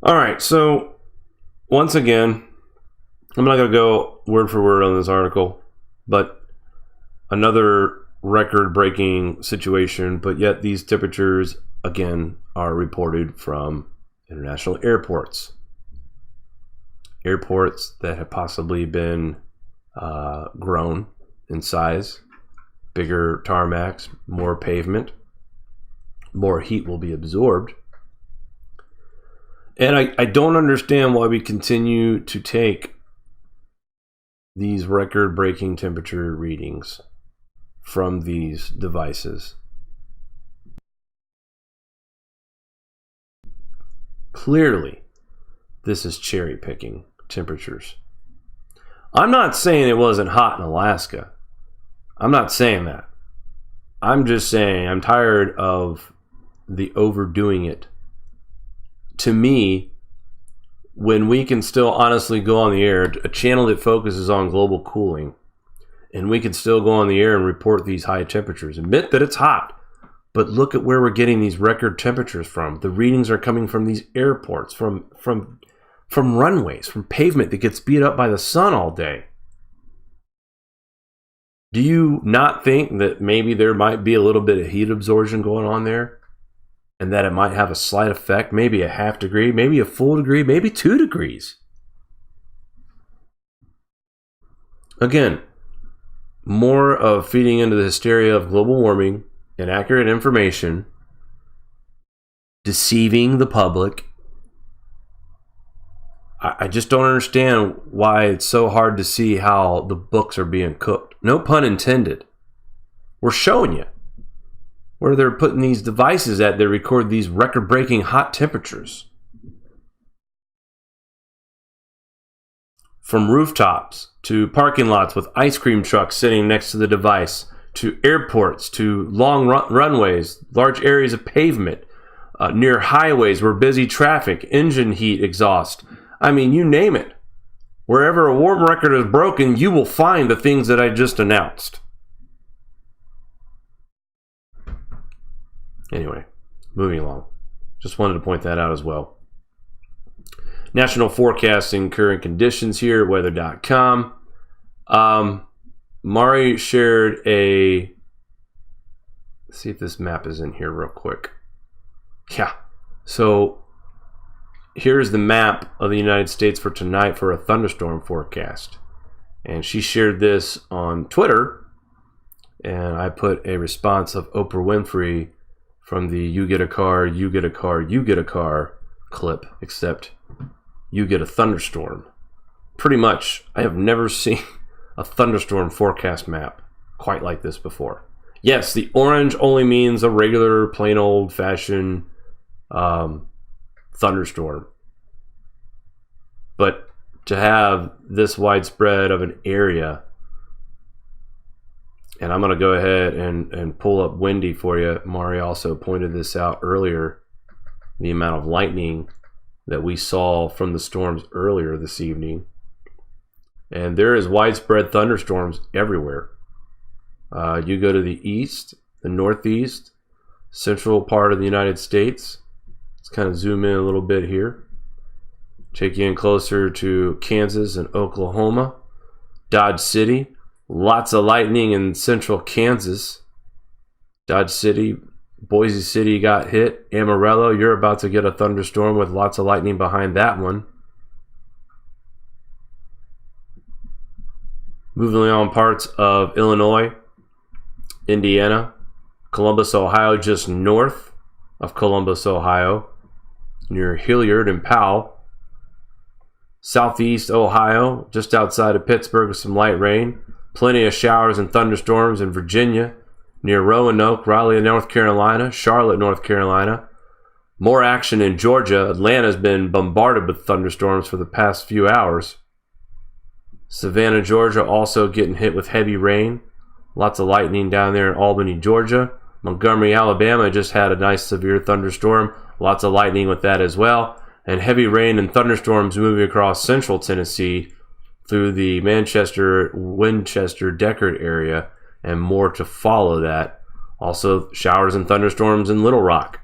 All right, so once again, I'm not going to go word for word on this article, but another record-breaking situation, but yet these temperatures, again, are reported from international airports. Airports that have possibly been grown in size, bigger tarmacs, more pavement, more heat will be absorbed. And I don't understand why we continue to take these record-breaking temperature readings from these devices. Clearly, this is cherry-picking temperatures. I'm not saying it wasn't hot in Alaska. I'm not saying that. I'm just saying I'm tired of the overdoing it. To me, when we can still honestly go on the air, a channel that focuses on global cooling, and we can still go on the air and report these high temperatures, admit that it's hot, but look at where we're getting these record temperatures from. The readings are coming from these airports, from runways, from pavement that gets beat up by the sun all day. Do you not think that maybe there might be a little bit of heat absorption going on there? And that it might have a slight effect, maybe a half degree, maybe a full degree, maybe 2 degrees. Again, more of feeding into the hysteria of global warming, inaccurate information, deceiving the public. I just don't understand why it's so hard to see how the books are being cooked. No pun intended. We're showing you where they're putting these devices at that record these record-breaking hot temperatures. From rooftops to parking lots with ice cream trucks sitting next to the device, to airports, to long runways, large areas of pavement, near highways where busy traffic, engine heat, exhaust. I mean, you name it. Wherever a warm record is broken, you will find the things that I just announced. Anyway, moving along. Just wanted to point that out as well. National forecasting current conditions here at weather.com. Mari shared a... Let's see if this map is in here real quick. Yeah. So here's the map of the United States for tonight for a thunderstorm forecast. And she shared this on Twitter. And I put a response of Oprah Winfrey from the "You get a car, you get a car, you get a car" clip, except you get a thunderstorm. Pretty much, I have never seen a thunderstorm forecast map quite like this before. Yes, the orange only means a regular, plain old-fashioned thunderstorm. But to have this widespread of an area, and I'm going to go ahead and pull up windy for you. Mari also pointed this out earlier, the amount of lightning that we saw from the storms earlier this evening. And there is widespread thunderstorms everywhere. You go to the east, the northeast, central part of the United States. Let's kind of zoom in a little bit here. Take you in closer to Kansas and Oklahoma, Dodge City. Lots of lightning in central Kansas. Dodge City, Boise City got hit. Amarillo, you're about to get a thunderstorm with lots of lightning behind that one. Moving on, parts of Illinois, Indiana, Columbus, Ohio, just north of Columbus, Ohio, near Hilliard and Powell. Southeast Ohio, just outside of Pittsburgh with some light rain. Plenty of showers and thunderstorms in Virginia, near Roanoke, Raleigh, North Carolina, Charlotte, North Carolina. More action in Georgia. Atlanta's been bombarded with thunderstorms for the past few hours. Savannah, Georgia, also getting hit with heavy rain. Lots of lightning down there in Albany, Georgia. Montgomery, Alabama just had a nice severe thunderstorm. Lots of lightning with that as well. And heavy rain and thunderstorms moving across central Tennessee through the Manchester, Winchester, Deckard area, and more to follow that. Also, showers and thunderstorms in Little Rock.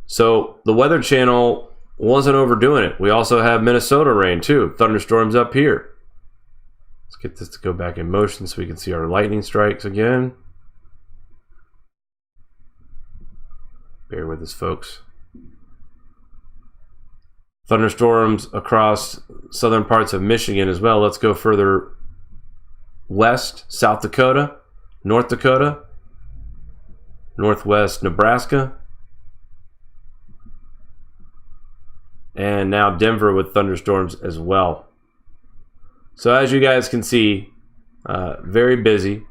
So the Weather Channel wasn't overdoing it. We also have Minnesota rain too. Thunderstorms up here. Let's get this to go back in motion so we can see our lightning strikes again. Bear with us, folks. Thunderstorms across southern parts of Michigan as well. Let's go further west, South Dakota, North Dakota, northwest Nebraska, and now Denver with thunderstorms as well. So as you guys can see, very busy.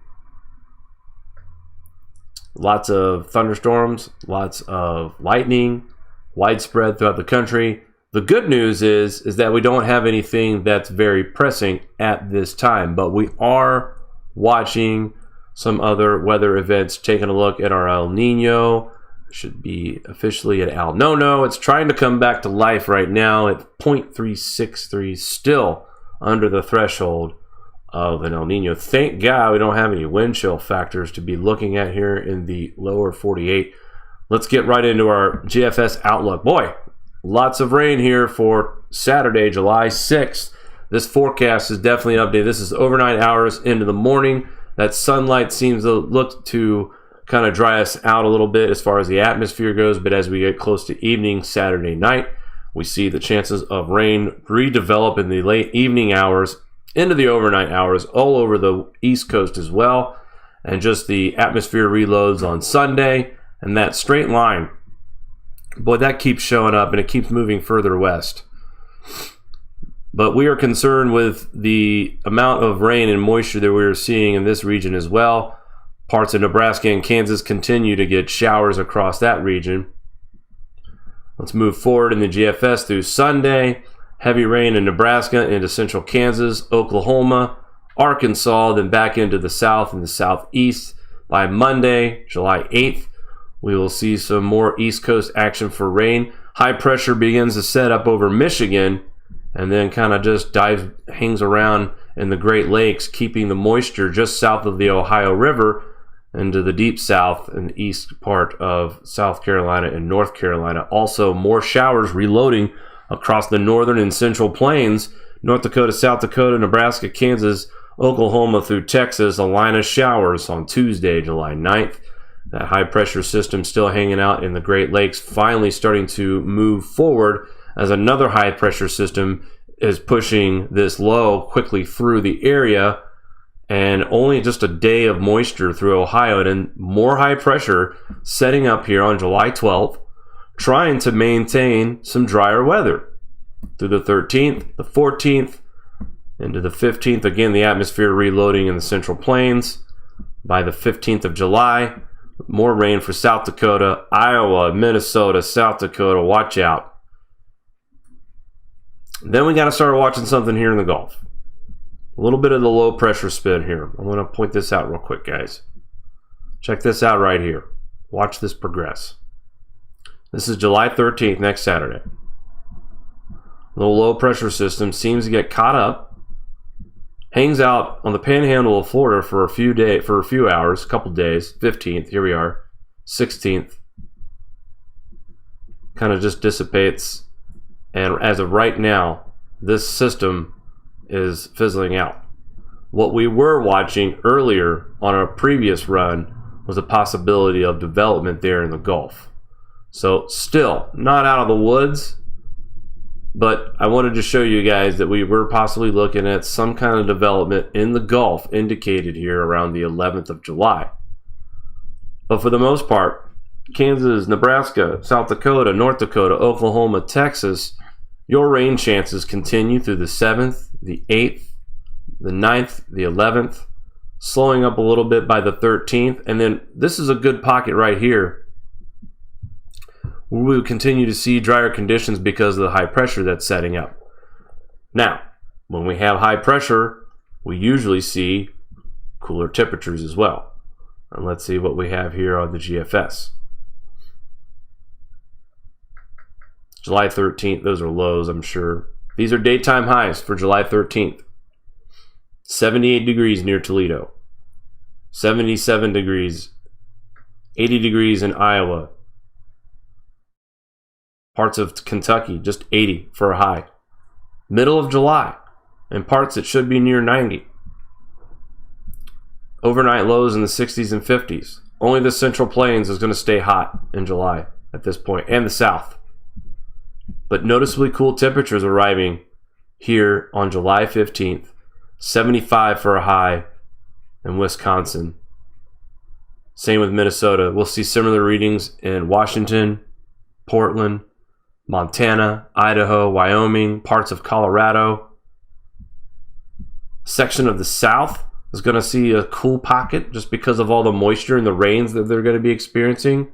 Lots of thunderstorms, lots of lightning, widespread throughout the country. The good news is that we don't have anything that's very pressing at this time, but we are watching some other weather events, taking a look at our El Nino. Should be officially at El Nono. It's trying to come back to life right now at 0.363, still under the threshold of an El Nino. Thank God we don't have any wind chill factors to be looking at here in the lower 48. Let's get right into our GFS outlook. Boy, lots of rain here for Saturday, July 6th. This forecast is definitely updated. This is overnight hours into the morning. That sunlight seems to look to kind of dry us out a little bit as far as the atmosphere goes, but as we get close to evening Saturday night, we see the chances of rain redevelop in the late evening hours into the overnight hours all over the East Coast as well, and just the atmosphere reloads on Sunday, and that straight line, boy, that keeps showing up and it keeps moving further west. But we are concerned with the amount of rain and moisture that we are seeing in this region as well. Parts of Nebraska and Kansas continue to get showers across that region. Let's move forward in the GFS through Sunday. Heavy rain in Nebraska into central Kansas, Oklahoma, Arkansas, then back into the south and the southeast. By Monday, July 8th, we will see some more East Coast action for rain. High pressure begins to set up over Michigan and then kind of just hangs around in the Great Lakes, keeping the moisture just south of the Ohio River into the deep south and east part of South Carolina and North Carolina. Also, more showers reloading across the northern and central plains, North Dakota, South Dakota, Nebraska, Kansas, Oklahoma through Texas. A line of showers on Tuesday, July 9th. That high pressure system still hanging out in the Great Lakes, finally starting to move forward as another high pressure system is pushing this low quickly through the area, and only just a day of moisture through Ohio, and then more high pressure setting up here on July 12th, trying to maintain some drier weather through the 13th, the 14th, into the 15th. Again, the atmosphere reloading in the Central Plains. By the 15th of July, more rain for South Dakota, Iowa, Minnesota, South Dakota. Watch out. Then we got to start watching something here in the Gulf. A little bit of the low pressure spin here. I'm going to point this out real quick, guys. Check this out right here. Watch this progress. This is July 13th, next Saturday. The low pressure system seems to get caught up, hangs out on the panhandle of Florida for a few hours, a couple days. 15th, here we are. 16th, kind of just dissipates. And as of right now, this system is fizzling out. What we were watching earlier on our previous run was a possibility of development there in the Gulf. So still not out of the woods, but I wanted to show you guys that we were possibly looking at some kind of development in the Gulf indicated here around the 11th of July. But for the most part, Kansas, Nebraska, South Dakota, North Dakota, Oklahoma, Texas, your rain chances continue through the 7th, the 8th, the 9th, the 11th, slowing up a little bit by the 13th. And then this is a good pocket right here where we will continue to see drier conditions because of the high pressure that's setting up. Now, when we have high pressure, we usually see cooler temperatures as well. And let's see what we have here on the GFS. July 13th, those are lows, I'm sure. These are daytime highs for July 13th. 78 degrees near Toledo. 77 degrees. 80 degrees in Iowa. Parts of Kentucky, just 80 for a high. Middle of July, and parts it should be near 90. Overnight lows in the 60s and 50s. Only the Central Plains is going to stay hot in July at this point, and the South. But noticeably cool temperatures arriving here on July 15th. 75 for a high in Wisconsin. Same with Minnesota. We'll see similar readings in Washington, Portland, Montana, Idaho, Wyoming, parts of Colorado. Section of the South is going to see a cool pocket just because of all the moisture and the rains that they're going to be experiencing.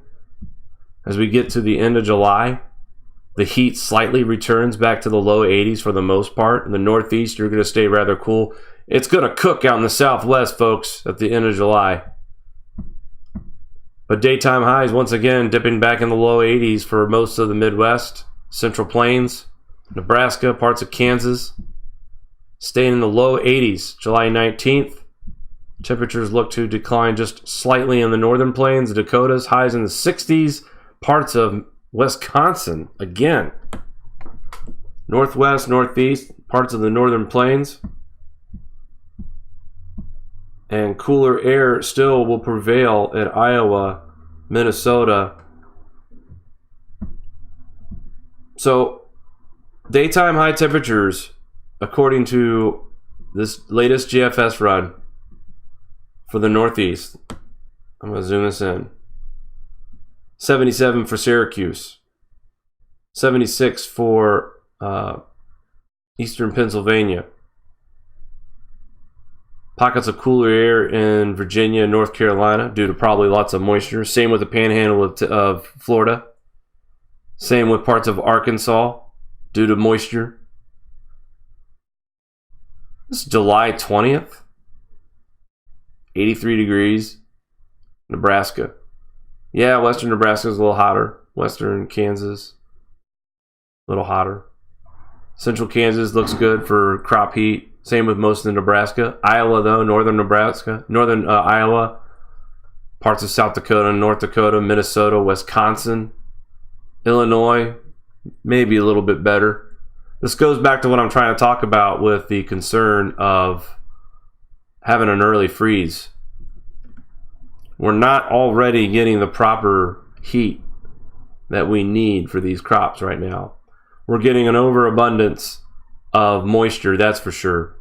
As we get to the end of July, the heat slightly returns back to the low 80s for the most part. In the Northeast, you're going to stay rather cool. It's going to cook out in the Southwest, folks, at the end of July. But daytime highs, once again, dipping back in the low 80s for most of the Midwest, Central Plains, Nebraska, parts of Kansas. Staying in the low 80s, July 19th. Temperatures look to decline just slightly in the northern plains, the Dakotas, highs in the 60s, parts of Wisconsin, again. Northwest, northeast, parts of the northern plains. And cooler air still will prevail at Iowa, Minnesota. So, daytime high temperatures, according to this latest GFS run for the Northeast. I'm going to zoom this in. 77 for Syracuse. 76 for Eastern Pennsylvania. Pockets of cooler air in Virginia and North Carolina due to probably lots of moisture. Same with the panhandle of Florida. Same with parts of Arkansas due to moisture. This is July 20th. 83 degrees. Nebraska. Yeah, western Nebraska is a little hotter. Western Kansas, a little hotter. Central Kansas looks good for crop heat. Same with most of Nebraska. Iowa, though, northern Nebraska, northern Iowa, parts of South Dakota, North Dakota, Minnesota, Wisconsin, Illinois, maybe a little bit better. This goes back to what I'm trying to talk about with the concern of having an early freeze. We're not already getting the proper heat that we need for these crops right now. We're getting an overabundance of moisture, that's for sure.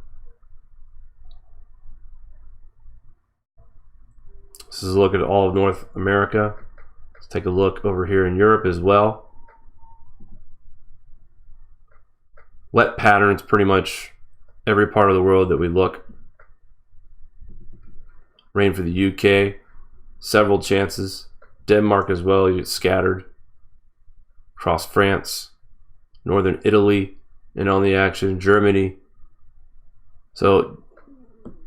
This is a look at all of North America. Let's take a look over here in Europe as well. Wet patterns pretty much every part of the world that we look. Rain for the UK, several chances. Denmark as well, you get scattered. Across France, northern Italy, and on the action, Germany. So,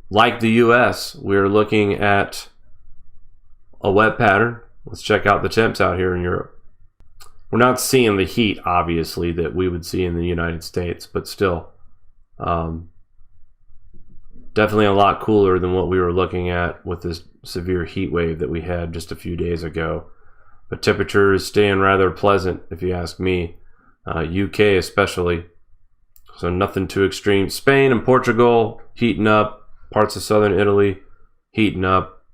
like the US, we're looking at a wet pattern. Let's check out the temps out here in Europe. We're not seeing the heat, obviously, that we would see in the United States, but still, definitely a lot cooler than what we were looking at with this severe heat wave that we had just a few days ago. But temperature is staying rather pleasant, if you ask me. UK especially. So nothing too extreme. Spain and Portugal heating up. Parts of southern Italy heating up.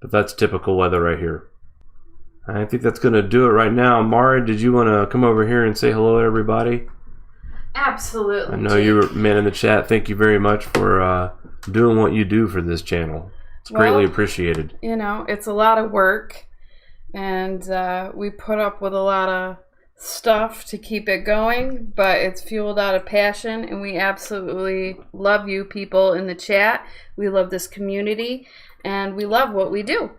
But that's typical weather right here. I think that's going to do it right now. Mari, did you want to come over here and say hello to everybody? Absolutely. I know you were man in the chat. Thank you very much for doing what you do for this channel. It's greatly appreciated. You know, it's a lot of work. And we put up with a lot of stuff to keep it going, but it's fueled out of passion, and we absolutely love you people in the chat. We love this community, and we love what we do.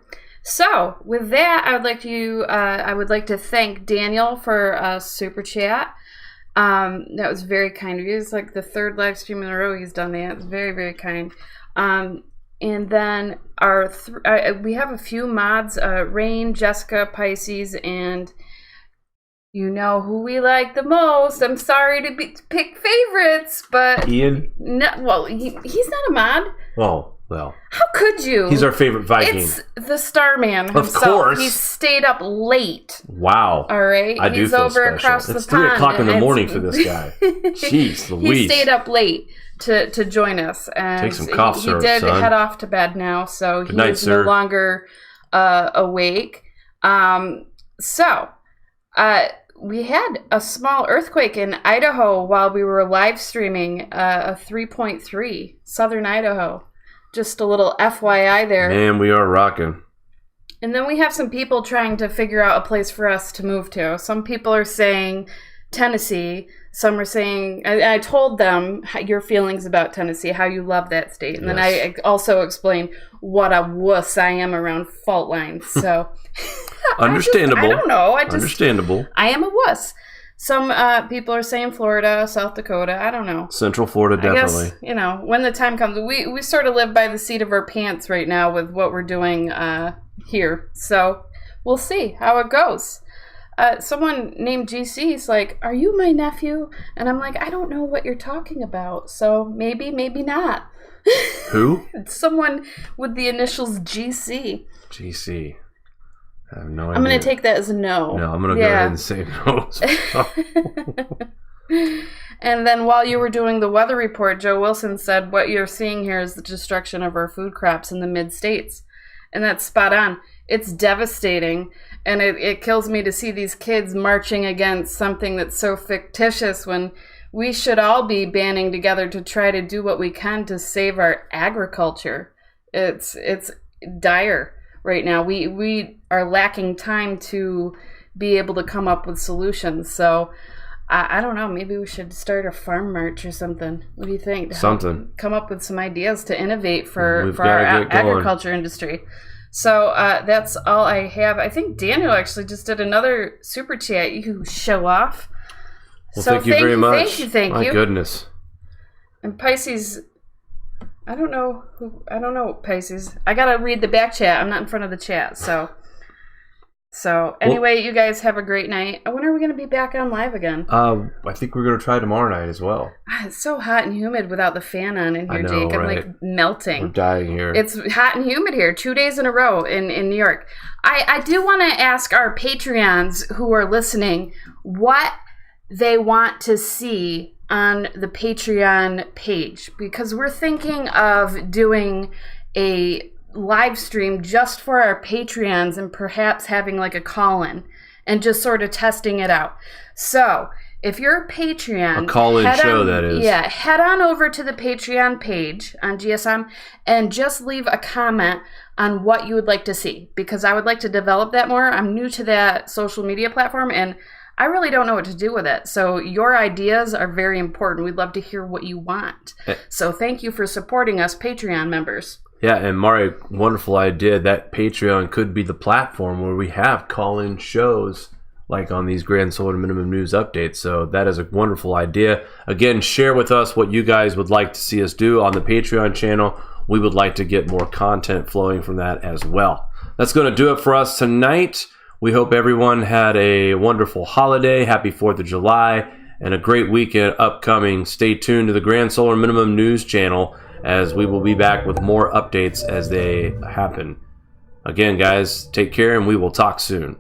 So with that, I would like to thank Daniel for super chat. That was very kind of you. It's like the third live stream in a row he's done that. It's very, very kind. And then we have a few mods, Rain, Jessica, Pisces, and you know who we like the most. I'm sorry to pick favorites, but Ian? No, well, he's not a mod. Oh, Well, how could you? He's our favorite Viking. It's the Starman himself. Of course. He stayed up late. Wow. All right. I do He's feel over special. across It's the pond. 3 o'clock in the morning for this guy. Jeez Louise. He stayed up late to join us. And Take some cough syrup, he did son. head off to bed now, so Good night, he's sir. no longer awake. We had a small earthquake in Idaho while we were live streaming a 3.3, southern Idaho. Just a little FYI there. Man, we are rocking. And then we have some people trying to figure out a place for us to move to. Some people are saying Tennessee. Some are saying, I told them your feelings about Tennessee, how you love that state. And then I also explained what a wuss I am around fault lines. So Understandable. I don't know. Understandable. I am a wuss. Some people are saying Florida, South Dakota. I don't know. Central Florida, definitely. I guess, when the time comes, we sort of live by the seat of our pants right now with what we're doing here. So we'll see how it goes. Someone named GC is like, are you my nephew? And I'm like, I don't know what you're talking about. So maybe not. Who? Someone with the initials GC. GC. I have no idea. I'm going to take that as a no. No, I'm going to go ahead and say no. And then while you were doing the weather report, Joe Wilson said, what you're seeing here is the destruction of our food crops in the mid-states. And that's spot on. It's devastating. And it kills me to see these kids marching against something that's so fictitious when we should all be banding together to try to do what we can to save our agriculture. It's dire right now. We are lacking time to be able to come up with solutions. So I don't know. Maybe we should start a farm march or something. What do you think? Something. Come up with some ideas to innovate for our get going. agriculture industry. So that's all I have. I think Daniel actually just did another super chat. You show off. Well, thank you very much. Thank you. My goodness. And Pisces, I don't know Pisces. I gotta read the back chat. I'm not in front of the chat, So anyway, you guys have a great night. When are we going to be back on live again? I think we're going to try tomorrow night as well. It's so hot and humid without the fan on in here, I know, Jake. I'm right? like melting. We're dying here. It's hot and humid here, 2 days in a row in New York. I do want to ask our Patreons who are listening what they want to see on the Patreon page, because we're thinking of doing a live stream just for our Patreons and perhaps having like a call-in and just sort of testing it out. So if you're a Patreon, a call-in show, that is. Yeah, head on over to the Patreon page on GSM and just leave a comment on what you would like to see, because I would like to develop that more. I'm new to that social media platform and I really don't know what to do with it. So your ideas are very important. We'd love to hear what you want. So thank you for supporting us, Patreon members. Yeah, and Mari, wonderful idea. That Patreon could be the platform where we have call-in shows like on these Grand Solar Minimum News updates. So that is a wonderful idea. Again, share with us what you guys would like to see us do on the Patreon channel. We would like to get more content flowing from that as well. That's going to do it for us tonight. We hope everyone had a wonderful holiday. Happy 4th of July and a great weekend upcoming. Stay tuned to the Grand Solar Minimum News channel, as we will be back with more updates as they happen. Again, guys, take care and we will talk soon.